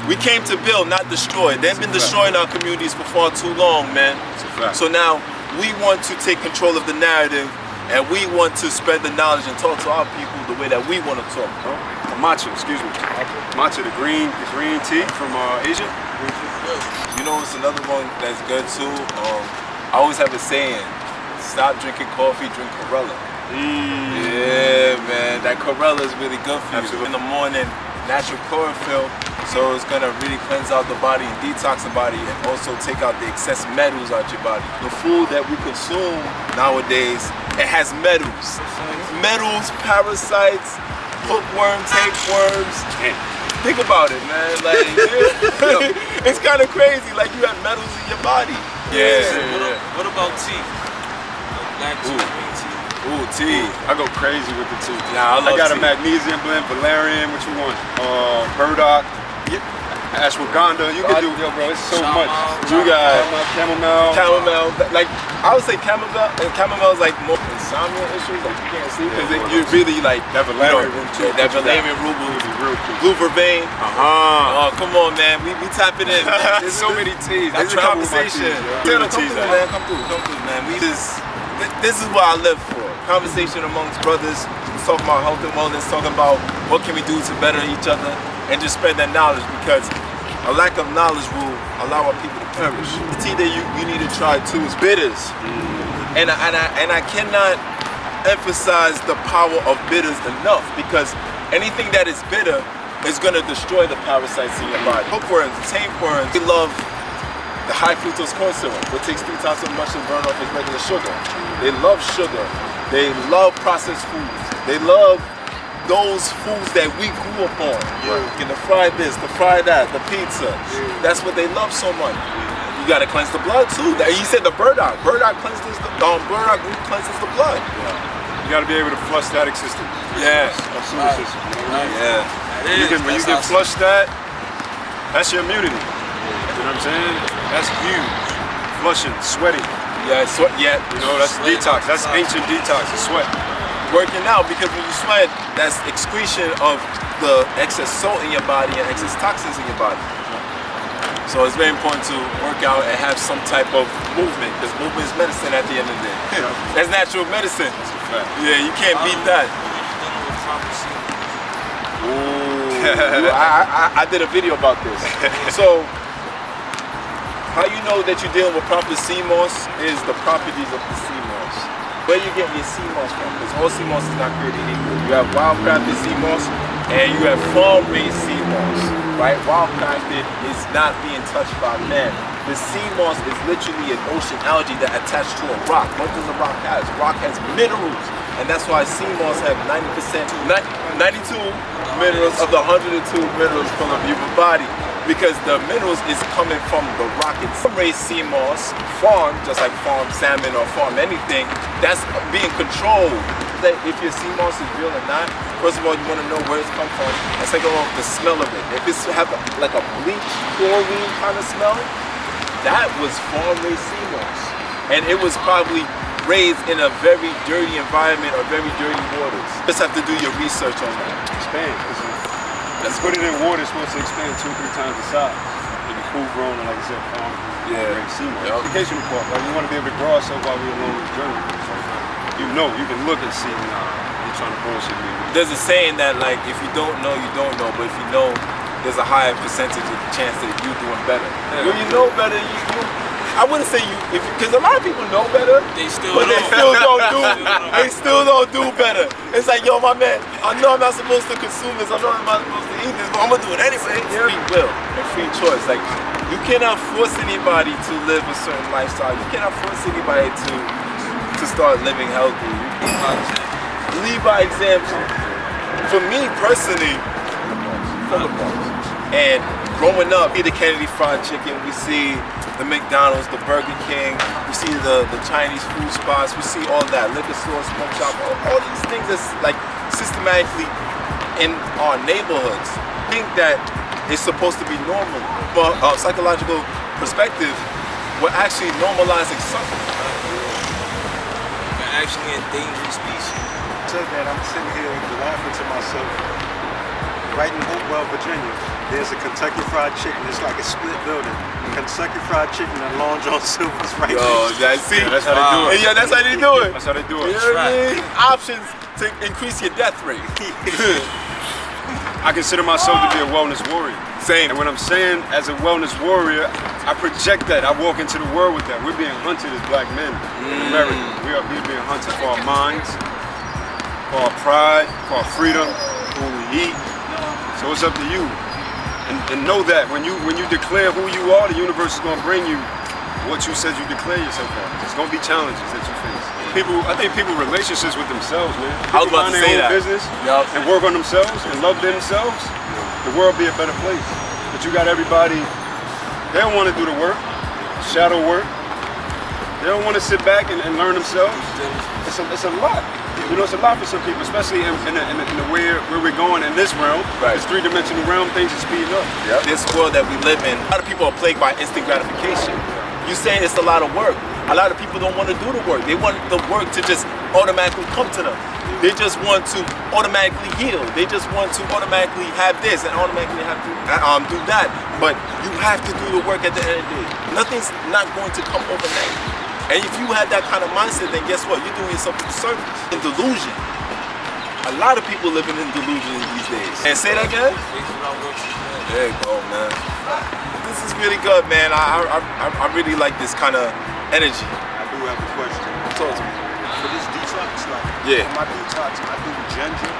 We came to build, not destroy. They've been destroying our communities for far too long, man. So now we want to take control of the narrative, and we want to spread the knowledge and talk to our people the way that we want to talk. Matcha, excuse me. Matcha, the green tea from Asia. You know, it's another one that's good too. I always have a saying: stop drinking coffee, drink Corella. Yeah, man, that Corella is really good for you. In the morning, natural chlorophyll, so it's gonna really cleanse out the body and detox the body, and also take out the excess metals out your body. The food that we consume nowadays, it has metals. Metals, parasites, hookworm, tapeworms. Think about it, man. Like, it's kind of crazy. Like, you have metals in your body. Yeah. What about tea? Black tea, green tea. Ooh, tea. I go crazy with the tea. Nah, I got a magnesium blend, valerian. What you want? Burdock. Ashwagandha, you can do, yo, bro, it's so much. You got chamomile. Like, I would say chamomile is like more insomnia issues, like you can't sleep, because you really like, that valerian root, blue vervain. Oh, come on, man, we tapping in. There's so many teas. That's a conversation. Come through, man. This is what I live for. Conversation amongst brothers, talking about health and wellness, talking about what can we do to better each other, and just spread that knowledge, because a lack of knowledge will allow our people to perish. The tea that you need to try too is bitters. And I cannot emphasize the power of bitters enough, because anything that is bitter is going to destroy the parasites in your body. Hookworms, tapeworms, they love the high fructose corn syrup. It takes 3 times as much to burn off as regular sugar. They love sugar. They love processed foods. They love those foods that we grew up on. The fry this, the fry that, the pizza. That's what they love so much. You gotta cleanse the blood too. He said the burdock. Burdock cleanses the blood. You gotta be able to flush that system. Yeah. System. Yeah. When you can flush that, that's your immunity. You know what I'm saying? That's huge. Flushing, sweating. Yeah, You know, that's detox. That's ancient detox, the sweat. Working out, because when you sweat, that's excretion of the excess salt in your body and excess toxins in your body. So it's very important to work out and have some type of movement, because movement is medicine at the end of the day. That's natural medicine. That's a fact. Yeah, you can't beat that. Ooh, I did a video about this. So, how you know that you're dealing with proper CMOS is the properties of the CMOS. Where you get your CMOS from, because all CMOS is not created equal. You have wildcrafted CMOS and you have farm-raised CMOS, right? Wildcrafted is not being touched by man. The CMOS is literally an ocean algae that attached to a rock. What does a rock have? Rock has minerals, and that's why CMOS have 92 minerals of the 102 minerals from the human body, because the minerals is coming from the rock itself. Raised CMOS, farm, just like farm salmon or farm anything, that's being controlled. That if your CMOS is real or not, first of all, you want to know where it's come from, and second of all, the smell of it. If it's have like a bleach, chlorine kind of smell, that was farm-raised CMOS. And it was probably raised in a very dirty environment or very dirty waters. Just have to do your research on that. Expand. Let's put it in water, it's supposed to expand 2 or 3 times the size. And the full grown, and like I said, farm-raised CMOS. Educational part, right? We want to be able to grow ourselves while we're along this journey. So, you can look and see, you're trying to bullshit me. There's a saying that, like, if you don't know, you don't know, but if you know, there's a higher percentage of chance that you're doing better. When you know better, I wouldn't say because a lot of people know better, they still don't do better. It's like, yo, my man, I know I'm not supposed to consume this, I know I'm not supposed to eat this, but I'm gonna do it anyway. Free will and free choice. Like, you cannot force anybody to live a certain lifestyle. You cannot force anybody to start living healthy. Lead by example. For me personally, and growing up, we see the Kennedy Fried Chicken, we see the McDonald's, the Burger King, we see the Chinese food spots, we see all that, liquor stores, smoke shop, all these things that's like systematically in our neighborhoods. I think that it's supposed to be normal. From a psychological perspective, we're actually normalizing suffering. We're actually an endangered species. Said that, I'm sitting here laughing to myself. right in Hopewell, Virginia, there's a Kentucky Fried Chicken. It's like a split building. Kentucky Fried Chicken and Long John Silver's right there. See, Yeah, that's how they do it. Yeah, that's how they do it. That's how they do it. You know what I mean? Options to increase your death rate. I consider myself to be a wellness warrior. Same. And when I'm saying as a wellness warrior, I project that. I walk into the world with that. We're being hunted as black men in America. We're being hunted for our minds, for our pride, for our freedom, for who we eat. So it's up to you. And know that when you declare who you are, the universe is going to bring you what you said you declare yourself as. There's going to be challenges that you face. I think people relationships with themselves, man. I was about to say that. Business and work on themselves and love themselves, the world will be a better place. But you got everybody, they don't want to do the work, shadow work. They don't want to sit back and learn themselves. It's a lot. You know, it's a lot for some people, especially in the way where we're going in this realm. Right. This three-dimensional realm, things are speeding up. This world that we live in, a lot of people are plagued by instant gratification. You saying it's a lot of work. A lot of people don't want to do the work. They want the work to just automatically come to them. They just want to automatically heal. They just want to automatically have this and automatically have to do that. But you have to do the work at the end of the day. Nothing's not going to come overnight. And if you have that kind of mindset, then guess what? You're doing yourself a disservice. In delusion. A lot of people living in delusion these days. And say that again? There you go, man. This is really good, man. I really like this kind of energy. I do have a question. Talk to me. For this detox, Yeah. for my detox, I do ginger,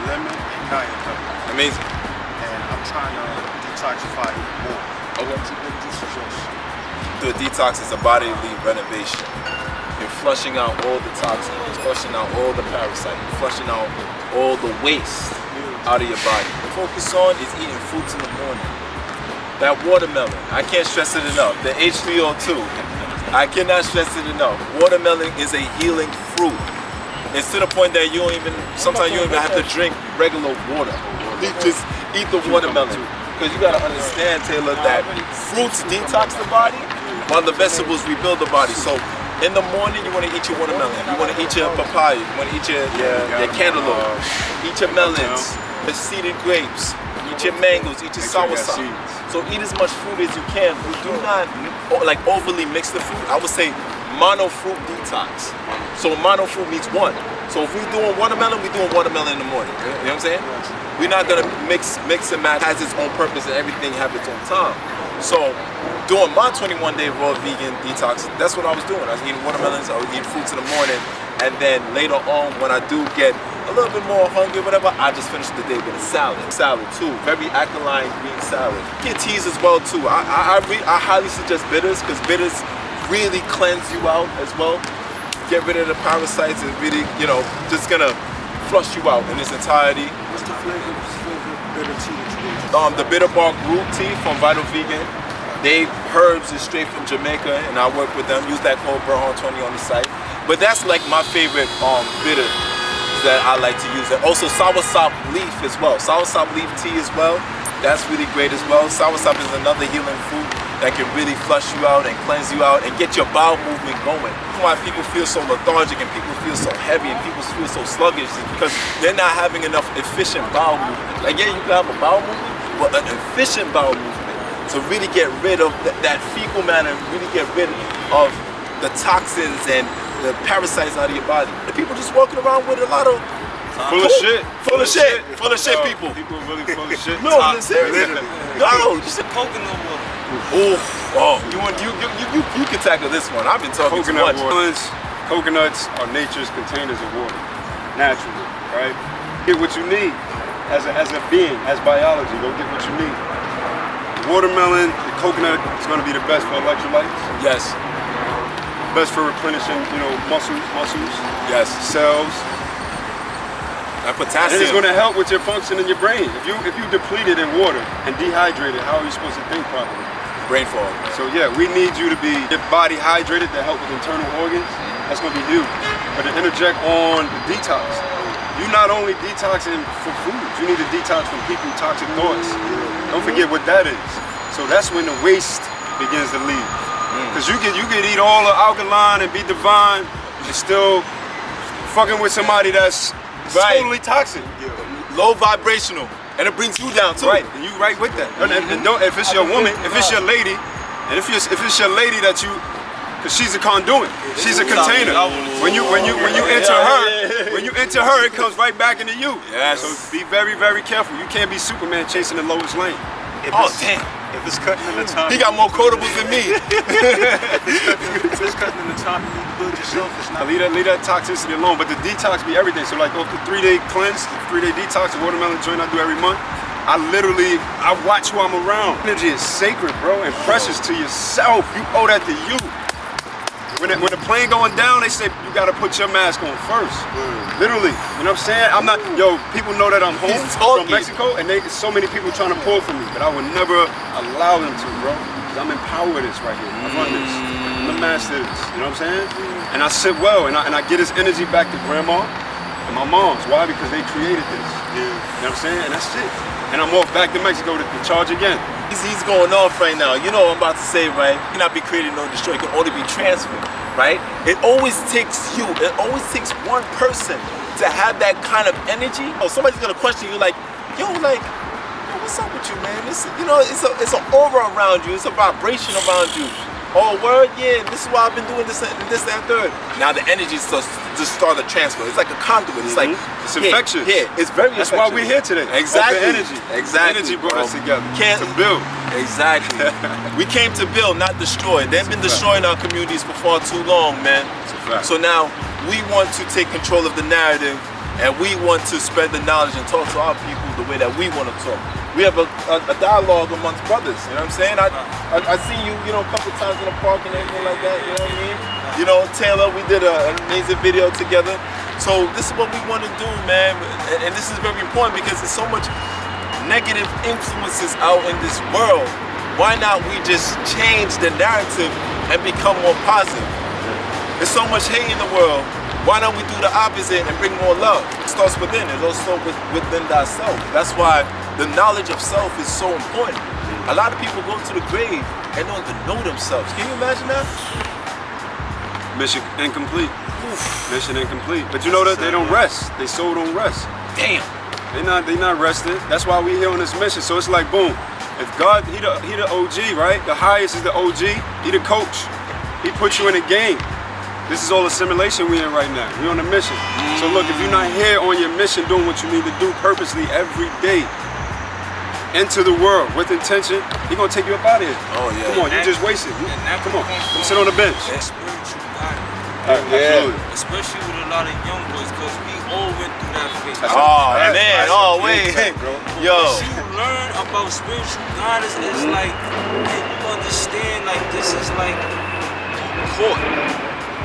lemon, and cayenne pepper. Amazing. And I'm trying to detoxify it more. Okay. What you suggest? The detox is a bodily renovation. You're flushing out all the toxins, you're flushing out all the parasites, you're flushing out all the waste out of your body. The focus on is eating fruits in the morning. That watermelon, I can't stress it enough. The H3O2, I cannot stress it enough. Watermelon is a healing fruit. It's to the point that you don't even, sometimes you don't even have to drink regular water. You just eat the watermelon. Because you gotta understand, Taylor, that fruits detox the body, while the vegetables rebuild the body. So in the morning, you want to eat your watermelon. You want to eat your papaya. You want to eat your cantaloupe. Eat your melons, the seeded grapes. Eat your mangoes. Eat your soursop. So eat as much fruit as you can. We do not like overly mix the fruit. I would say mono fruit detox. So mono fruit means one. So if we're doing watermelon, we're doing watermelon in the morning. You know what I'm saying? We're not gonna mix and match. It has its own purpose and everything have its own time. So doing my 21-day raw vegan detox, that's what I was doing. I was eating watermelons, I was eating fruits in the morning, and then later on when I do get a little bit more hungry, whatever, I just finish the day with a salad. Salad too, very alkaline green salad. Get teas as well too. I highly suggest bitters, because bitters really cleanse you out as well. Get rid of the parasites and really, you know, just gonna flush you out in its entirety. What's the flavor bitter tea that you do? The bitter bark root tea from Vital Vegan. They herbs is straight from Jamaica, and I work with them. Use that code Burnhard 20 on the site. But that's like my favorite bitter that I like to use. And also soursop leaf as well. Soursop leaf tea as well. That's really great as well. Soursop is another healing fruit that can really flush you out and cleanse you out and get your bowel movement going. Why people feel so lethargic and people feel so heavy and people feel so sluggish is because they're not having enough efficient bowel movement. Like, yeah, you can have a bowel movement, but an efficient bowel movement to really get rid of that fecal matter, really get rid of the toxins and the parasites out of your body. The people just walking around with a lot of Full of shit. Full of shit. Full of shit, people. People are really full of shit. No, seriously. No, just Just a coconut water. You can tackle this one. I've been talking too much. Coconuts are nature's containers of water, naturally, right? Get what you need as a being, as biology. Go get what you need. Watermelon, the coconut is going to be the best for electrolytes. Yes. Best for replenishing, muscles. Yes. Cells. And potassium. And it's going to help with your function in your brain. If you deplete it in water and dehydrated, how are you supposed to think properly? Brain fog. So yeah, we need you to be your body hydrated to help with internal organs. That's going to be huge. But to interject on the detox, you not only detoxing for food, you need to detox from people toxic thoughts. Don't forget what that is. So that's when the waste begins to leave. Because you could eat all the alkaline and be divine and still fucking with somebody that's totally toxic. Low vibrational and it brings you down too. Right, and you right with that. And don't, if it's your woman, if it's your lady, and if it's your lady that you, because she's a conduit, she's a container. When you enter her, it comes right back into you. Yes. So be very, very careful. You can't be Superman chasing the lowest lane. Damn. If it's cutting in the top, He got more quotables than me. if it's cutting in the top, you need to build yourself. It's not. Leave that toxicity alone. But the detox be everything. So like off the 3-day cleanse, the 3-day detox, the watermelon joint I do every month, I watch who I'm around. Energy is sacred, bro, and precious to yourself. You owe that to you. When the plane going down, they say you gotta put your mask on first. Literally, you know what I'm saying? I'm not, people know that I'm home from Mexico, and so many people trying to pull from me, but I would never allow them to, bro. I'm empowered with this right here. I run this. I'm the master of this, you know what I'm saying? And I sit well, and I get this energy back to grandma and my mom's. Why? Because they created this. You know what I'm saying? And that's it. And I'm off back to Mexico to charge again. He's going off right now. You know what I'm about to say, right? You cannot be created nor destroyed. It can only be transferred, right? It always takes one person to have that kind of energy. Oh, somebody's gonna question you like, yo, what's up with you, man? It's an aura around you. It's a vibration around you. Oh, word, yeah, this is why I've been doing this and third. Now the energy starts to transfer. It's like a conduit. It's like it's infectious. Yeah, it's very That's infectious. why we're here today. Exactly. The energy. Exactly. Energy brought us together. To build. Exactly. We came to build, not destroy. They've been destroying our communities for far too long, man. It's a fact. So now we want to take control of the narrative, and we want to spread the knowledge and talk to our people the way that we want to talk. We have a dialogue amongst brothers, you know what I'm saying? I see you, a couple times in the park and everything like that, you know what I mean? You know, Taylor, we did an amazing video together. So this is what we want to do, man. And this is very important because there's so much negative influences out in this world. Why not we just change the narrative and become more positive? There's so much hate in the world. Why don't we do the opposite and bring more love? It starts within. It's also within thyself. That's why the knowledge of self is so important. A lot of people go to the grave and don't even know themselves. Can you imagine that? Mission incomplete. Oof. Mission incomplete. But you know that they don't rest. They soul don't rest. Damn. They not resting. That's why we here on this mission. So it's like boom. If God, he the OG, right? The highest is the OG. He the coach. He put you in a game. This is all a simulation we in right now. We on a mission. So look, if you're not here on your mission doing what you need to do purposely every day, into the world with intention, he gonna take you up out of here. Oh yeah. Come on, you just wasted. Come on, come sit on the bench. Spiritual guidance. Absolutely. Especially with a lot of young boys, because we all went through that phase. Wait. Yo. What you learn about spiritual guidance is like, and you understand like this is like court.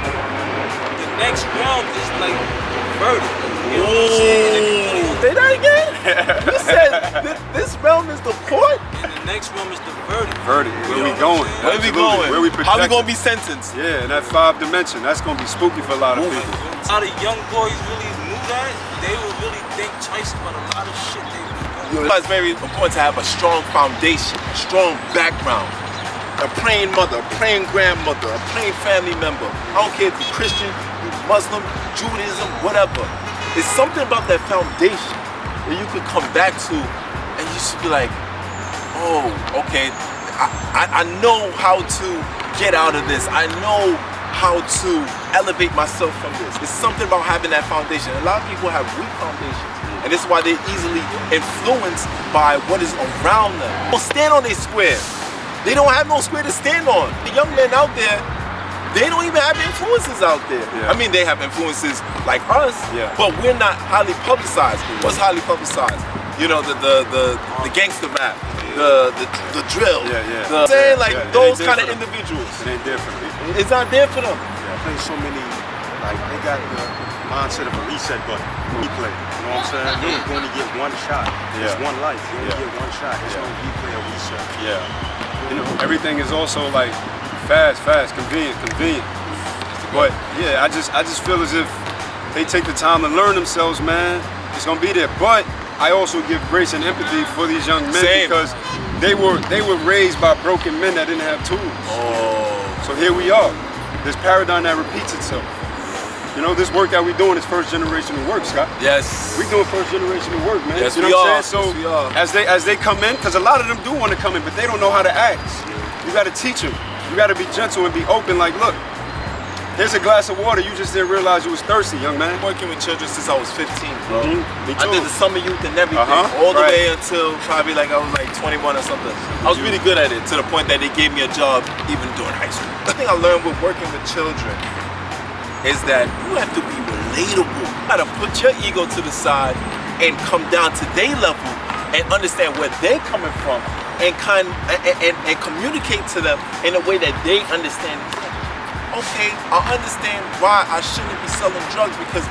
The next realm is like verdict. You know what I'm saying? Say that again? You said this realm is the court? And the next realm is the verdict. Verdict. Where we going? Where we going? Where we How we projecting? gonna be sentenced? Yeah, in that 5 dimension. That's gonna be spooky for a lot of people. A lot of young boys really knew that. They would really think twice about a lot of shit they would do. It's very important to have a strong foundation, a strong background. A praying mother, a praying grandmother, a praying family member. I don't care if you're Christian, you're Muslim, Judaism, whatever. It's something about that foundation that you could come back to and you should be like, oh, okay, I know how to get out of this. I know how to elevate myself from this. It's something about having that foundation. A lot of people have weak foundations. And this is why they're easily influenced by what is around them. They don't stand on their square. They don't have no square to stand on. The young men out there, they don't even have influences out there. Yeah. I mean, they have influences like us, but we're not highly publicized. What's highly publicized? You know, the gangster rap, the drill. Those kind of individuals. It ain't there for them. It's not there for them. I play so many, like they got the mindset of a reset button. Replay. You know what I'm saying? You only get one shot. It's one life. You only get one shot. It's no replay or reset. Yeah. You know, everything is also like fast, convenient. But yeah, I just feel as if they take the time to learn themselves, man. It's gonna be there. But I also give grace and empathy for these young men because they were raised by broken men that didn't have tools. Oh. So here we are. This paradigm that repeats itself. You know, this work that we're doing is first generation of work, Scott. Yes. We doing first generation of work, man. Yes, you know we what are. I'm saying? So yes, we are. as they come in, because a lot of them do want to come in, but they don't know how to act. You got to teach them. You got to be gentle and be open. Like, look, here's a glass of water. You just didn't realize you was thirsty, young man. I'm working with children since I was 15, bro. Me too. I did the summer youth and everything, all the way until probably like I was like 21 or something. I was really good at it to the point that they gave me a job even during high school. The thing I learned with working with children is that you have to be relatable. You gotta put your ego to the side and come down to their level and understand where they're coming from and and communicate to them in a way that they understand. Okay, I understand why I shouldn't be selling drugs because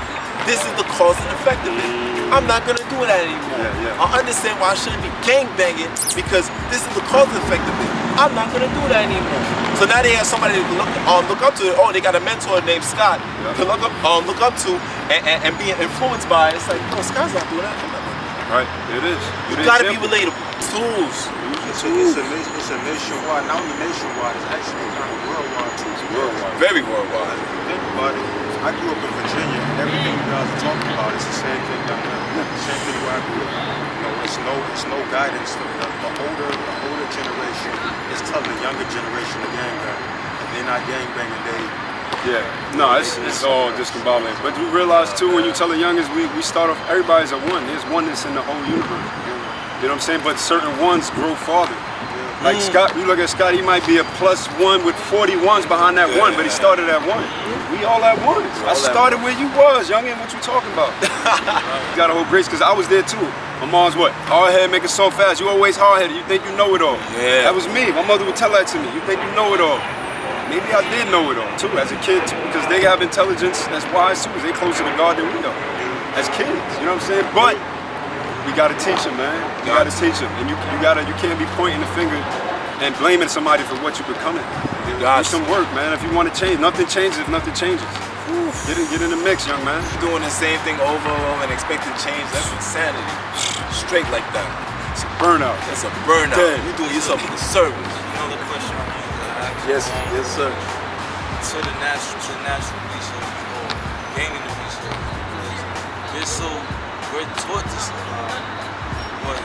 this is the cause and effect of it. I'm not gonna do that anymore. I understand why I shouldn't be gangbanging because this is the cause and effect of it. I'm not gonna do that anymore. So now they have somebody to look up to. Oh, they got a mentor named Scott to look up to and being influenced by. It's like, oh, Scott's not doing that. Right, it is. You gotta be relatable. Tools. It's a nationwide, not only nationwide, it's actually kind of worldwide too. Worldwide. Very worldwide. Think about it. I grew up in Virginia, and everything you guys are talking about is the same thing down there. The same thing where I grew up. You know, it's no guidance. The older generation is telling the younger generation to gangbang. If they're not gangbanging, it's all discombobulated. But you realize too, when you tell the youngest, we start off, everybody's a one. There's oneness in the whole universe. You know what I'm saying? But certain ones grow farther. Like Scott, you look at Scott, he might be a +1 with 40 ones behind that one, but he started at one. We all at ones. I started where you was, youngin', what you talking about? You got a whole grace, because I was there too. My mom's what? Hard head, make it so fast. You always hard headed. You think you know it all. Yeah. That was me. My mother would tell that to me. You think you know it all. Maybe I did know it all too, as a kid too, because they have intelligence that's wise too, because they closer to God than we are. As kids, you know what I'm saying? But we gotta teach them, man. You gotta teach them, and you can't be pointing the finger and blaming somebody for what you're becoming. Do some work, man. If you want to change, nothing changes if nothing changes. Get in the mix, young man. Doing the same thing over and over and expecting change, that's insanity. Straight like that. It's a burnout. That's a burnout. You're doing yourself a disservice. Another question I wanted to ask. Yes, yes, sir. To the natural research or gaining the research, because we're taught to survive, but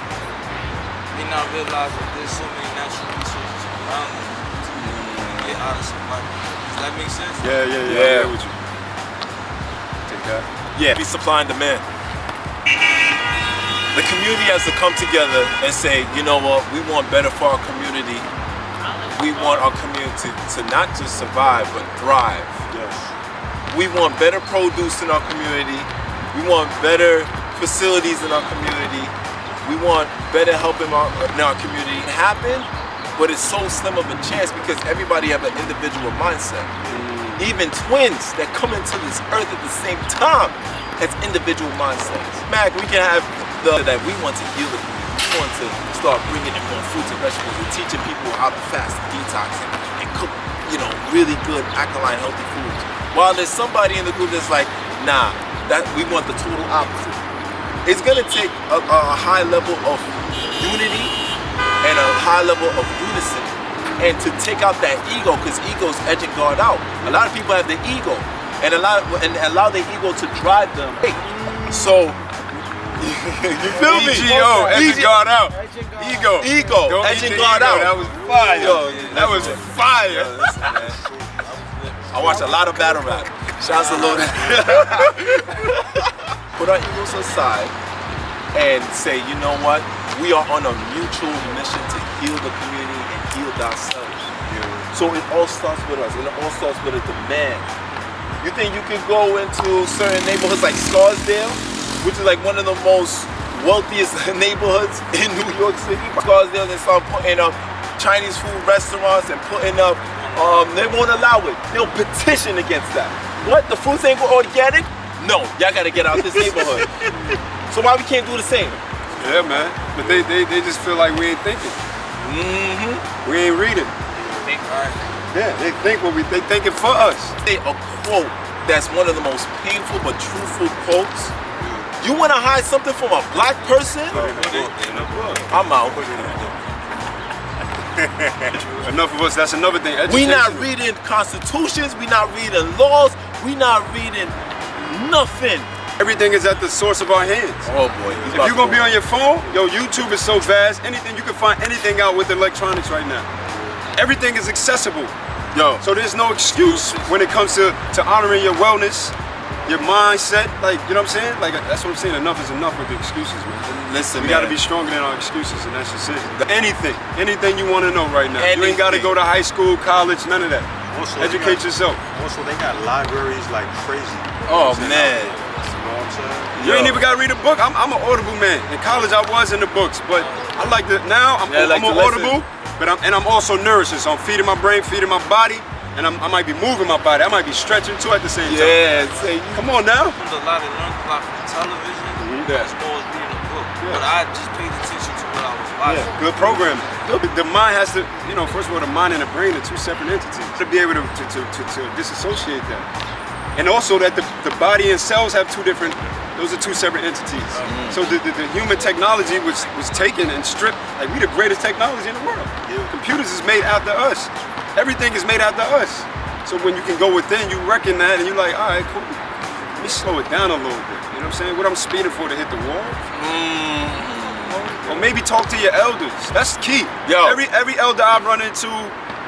we not realize that there's so many natural resources around us to get out of survival. Does that make sense? Yeah. I agree with you. Take that. Yeah, be supply and demand. The community has to come together and say, you know what, we want better for our community. We want our community to not just survive, but thrive. Yes. We want better produce in our community. We want better facilities in our community. We want better help in our community happen, but it's so slim of a chance because everybody have an individual mindset. Even twins that come into this earth at the same time has individual mindsets. Mac, we can have that we want to heal the community. We want to start bringing in more fruits and vegetables and teaching people how to fast and detox and cook, really good, alkaline, healthy foods. While there's somebody in the group that's like, nah, that we want the total opposite. It's gonna take a high level of unity and a high level of unison, and to take out that ego, because ego's edging God out. A lot of people have the ego, and allow their ego to drive them. So. You feel me? EGO, edging God out. Ego, edging God out. That was fire. That was fire. I watched a lot of battle rap. Shouts to Loaded. Put our egos aside and say, you know what? We are on a mutual mission to heal the community and heal ourselves. So it all starts with us, and it all starts with a demand. You think you can go into certain neighborhoods like Scarsdale, which is like one of the most wealthiest neighborhoods in New York City. Scarsdale, they start putting up Chinese food restaurants and putting up, they won't allow it. They'll petition against that. What, the foods ain't organic? No, y'all gotta get out this neighborhood. So why we can't do the same? Yeah, man, but they just feel like we ain't thinking. We ain't reading. Yeah, they thinking for us. A quote that's one of the most painful but truthful quotes. You want to hide something from a black person? I'm out. Enough of us, that's another thing. We not reading constitutions, we not reading laws, we not reading Nothing. Everything is at the source of our hands. Oh boy. If you're gonna be on your phone, yo, YouTube is so vast. Anything, you can find anything out with electronics right now. Everything is accessible. Yo. So there's no excuse when it comes to honoring your wellness, your mindset. Like, you know what I'm saying? Like, that's what I'm saying. Enough is enough with the excuses, man. Listen, we gotta be stronger than our excuses, and that's just it. Anything you wanna know right now. You ain't gotta go to high school, college, none of that. Also, educate yourself. Also, they got libraries like crazy. Oh man. You know what I'm saying? You ain't even gotta read a book. I'm an Audible man. In college, I was in the books, but I like to now. I'm on Audible, but I'm also nourishing. So I'm feeding my brain, feeding my body, and I might be moving my body. I might be stretching too at the same time. Yeah, come on now. I learned a lot from television as well as reading a book. But I just paid attention to what I was watching. Yeah, good programming. The mind has to, you know, first of all, the mind and the brain are two separate entities. To be able to disassociate that. And also that the body and cells have those are two separate entities. So the human technology was taken and stripped. Like, we the greatest technology in the world. Computers is made after us. Everything is made after us. So when you can go within, you reckon that and you're like, all right, cool. Let me slow it down a little bit. You know what I'm saying? What I'm speeding for to hit the wall? Or maybe talk to your elders. That's key. Yo. Every elder I've run into,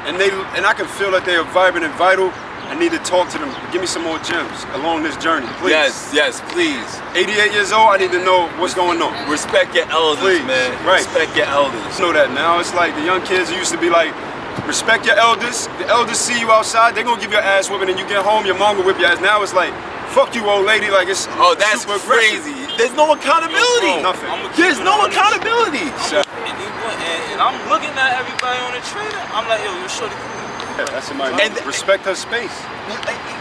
and I can feel that they are vibrant and vital. I need to talk to them. Give me some more gems along this journey, please. Yes, please. 88 years old, I need to know what's going on. Respect your elders, Please. man. Right. Respect your elders. You know that now. It's like the young kids used to be like, respect your elders. The elders see you outside, they're gonna give your ass whipping, and you get home, your mom will whip your ass. Now it's like, fuck you, old lady. Like, it's that's super crazy. There's no accountability. Nothing. There's no accountability. And I'm looking at everybody on the trainer. I'm like, yo, shorty cool. Yeah, that's in my mind. Respect her space.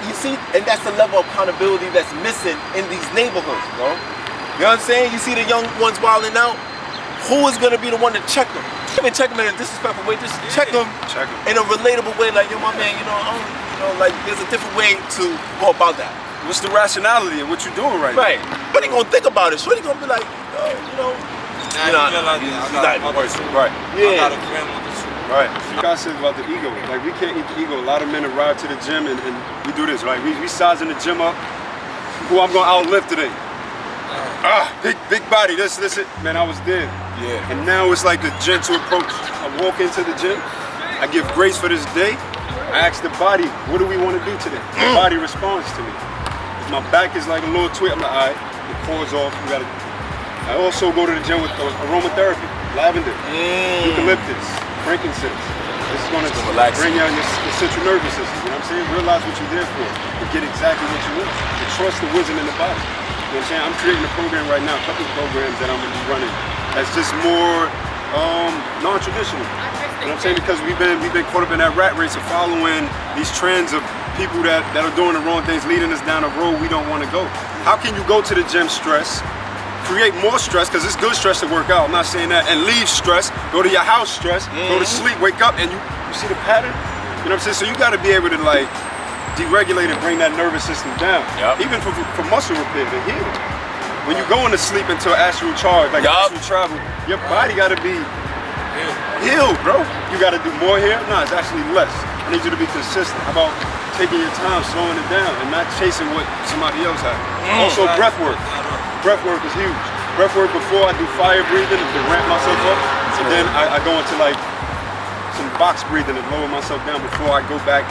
You see, and that's the level of accountability that's missing in these neighborhoods, bro. You know what I'm saying? You see the young ones wilding out. Who is gonna be the one to check them? Even check them in a disrespectful way. Just check them in a relatable way. Like, yo, my man, like there's a different way to go about that. What's the rationality of what you're doing right now? Right. But he gonna think about it. So he gonna be like, I got a mother too. Right. I got a grandmother too. Right. Like I said about the ego. Like, we can't eat the ego. A lot of men arrive to the gym and we do this. Like, we sizing the gym up. Who I'm gonna outlift today? Big body. This it. Man, I was there. Yeah. And now it's like the gentle approach. I walk into the gym. I give grace for this day. I ask the body, what do we want to do today? The body responds to me. If my back is like a little twitch, I'm like, all right, the core's off. I also go to the gym with aromatherapy, lavender, eucalyptus, frankincense. This is going to bring you on your central nervous system. You know what I'm saying? Realize what you're there for and get exactly what you want. And trust the wisdom in the body. You know what I'm saying? I'm creating a program right now, a couple of programs that I'm going to be running that's just more non-traditional. You know what I'm saying? Because we've been caught up in that rat race of following these trends of people that are doing the wrong things, leading us down a road we don't want to go. How can you go to the gym stressed, create more stress, because it's good stress to work out, I'm not saying that, and leave stress, go to your house stressed, go to sleep, wake up, and you see the pattern? You know what I'm saying? So you got to be able to like deregulate and bring that nervous system down. Even for muscle repair to heal. When you go into sleep into an astral charge, like astral travel, your body got to be healed, bro. You got to do more here? No, it's actually less. I need you to be consistent. How about taking your time, slowing it down, and not chasing what somebody else has? Also, breath work. Breath work is huge. Breath work before I do fire breathing to ramp myself up, and then I go into like some box breathing to lower myself down before I go back,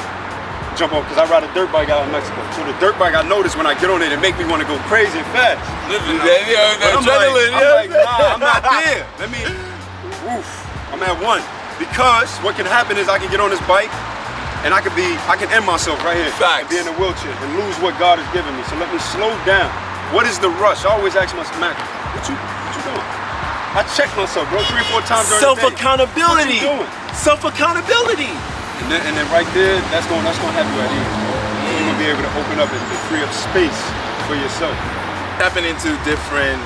jump up, because I ride a dirt bike out in Mexico. So the dirt bike, I notice when I get on it, it make me want to go crazy and fast. I'm like, nah, I'm not there. I'm at one. Because what can happen is I can get on this bike and I can end myself right here. Facts. Be in a wheelchair and lose what God has given me. So let me slow down. What is the rush? I always ask myself, Mac, what you doing? I check myself, bro, 3 or 4 times during the day. Self-accountability. What you doing? Self-accountability. And then right there, that's gonna have you at ease. You're gonna be able to open up and free up space for yourself. Tapping into different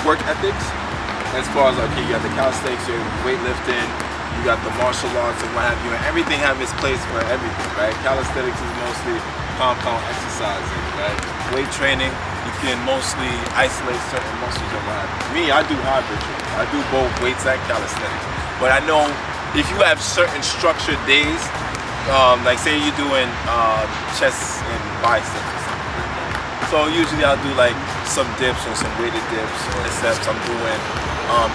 work ethics, as far as, okay, you got the calisthenics, your weightlifting, you got the martial arts and what have you, and everything have its place for everything, right? Calisthenics is mostly compound exercising, right? Weight training, you can mostly isolate certain muscles and what have you. Me, I do hybrid training. I do both weights and calisthenics. But I know if you have certain structured days, like say you're doing chest and biceps or something like that, So usually I'll do like some dips or some weighted dips, except I'm doing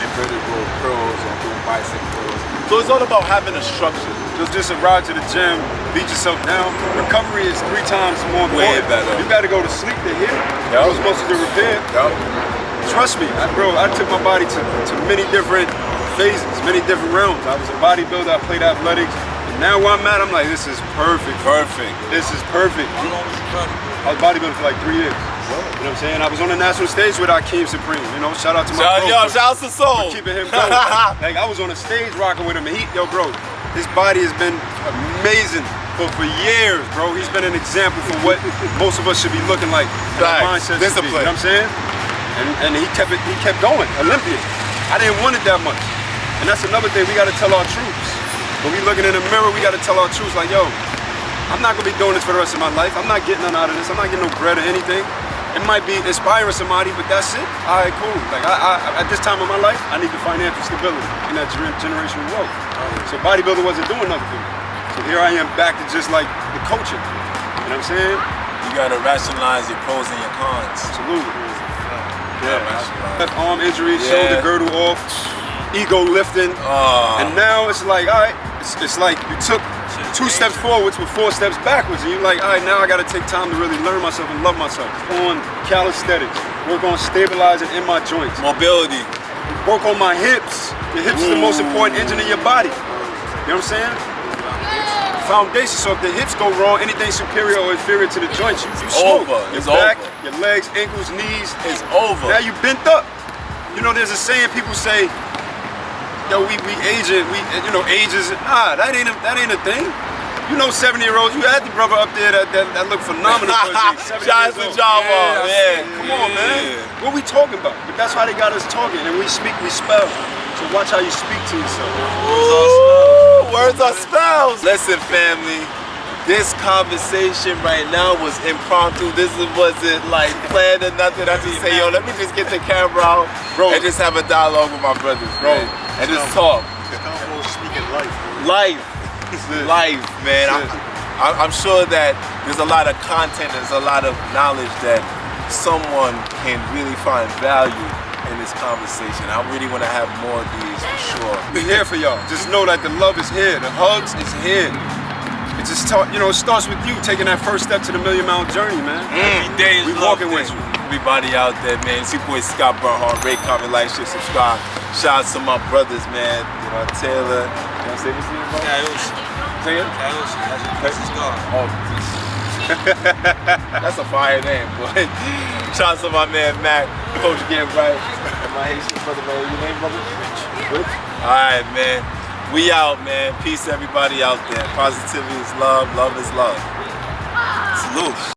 inverted row curls or doing bicep curls. So it's all about having a structure. Just a ride to the gym, beat yourself down. Recovery is 3 times more important. Way better. You gotta go to sleep to heal. Those muscles to repair. Trust me, bro, I took my body to many different phases, many different realms. I was a bodybuilder, I played athletics. And now where I'm at, I'm like, this is perfect. Perfect. This is perfect. How long was you bodybuilding? I was bodybuilding for like 3 years. You know what I'm saying? I was on the national stage with Akeem Supreme. You know, shout out to my bro. Yo, shout out to Soul. For keeping him going. Like, I was on a stage rocking with him. And yo, bro, his body has been amazing for years, bro. He's been an example for what most of us should be looking like. Mindset discipline. You know what I'm saying? And he kept going. Olympian. I didn't want it that much. And that's another thing. We got to tell our truths. When we looking in the mirror, we got to tell our truths. Like, yo, I'm not gonna be doing this for the rest of my life. I'm not getting none out of this. I'm not getting no bread or anything. It might be inspiring somebody, but that's it. All right, cool. Like at this time of my life, I need the financial stability and that generational wealth. So bodybuilding wasn't doing nothing for me. So here I am back to just like the coaching. You know what I'm saying? You gotta rationalize your pros and your cons. Absolutely. Yeah, left arm injury, shoulder girdle off, ego lifting, and now it's like, all right, it's like you took 2 steps forwards with 4 steps backwards, and you're like, all right, now I gotta take time to really learn myself and love myself. On calisthenics, work on stabilizing in my joints. Mobility. Work on my hips. The hips is the most important engine in your body. You know what I'm saying? Foundation. So if the hips go wrong, anything superior or inferior to the joints, you smoke. It's your back, over. your legs, ankles, knees. It's over. Now you bent up. You know, there's a saying people say, yo, we aging, age is, that ain't a thing. You know, 70-year-olds, you had the brother up there that looked phenomenal for his age. Shout out to Java. Yeah. Come on, man. What we talking about? But that's how they got us talking, and we speak, we spell. So watch how you speak to yourself. Words are spells. Listen, family. This conversation right now was impromptu. This wasn't like planned or nothing. I just say, yo, let me just get the camera out, bro, and just have a dialogue with my brothers, bro, and just talk. Speaking life. Life, man. I'm sure that there's a lot of content, there's a lot of knowledge that someone can really find value in this conversation. I really want to have more of these for sure. We're here for y'all. Just know that the love is here, the hugs is here. It just it starts with you taking that first step to the million-mile journey, man. Every day is we walking with you. Everybody out there, man. It's your boy Scott Bernhard. Rate, comment, like, share, subscribe. Shout out to my brothers, man. You know, Taylor. You want to say this to you, bro? Say it? That's his God. Oh, that's a fire name, boy. Shout out to my man Mac, Coach Get Right, and my Haitian brother, man. Your name, brother? Rich. Alright, man. We out, man. Peace to everybody out there. Positivity is love. Love is love. Salute.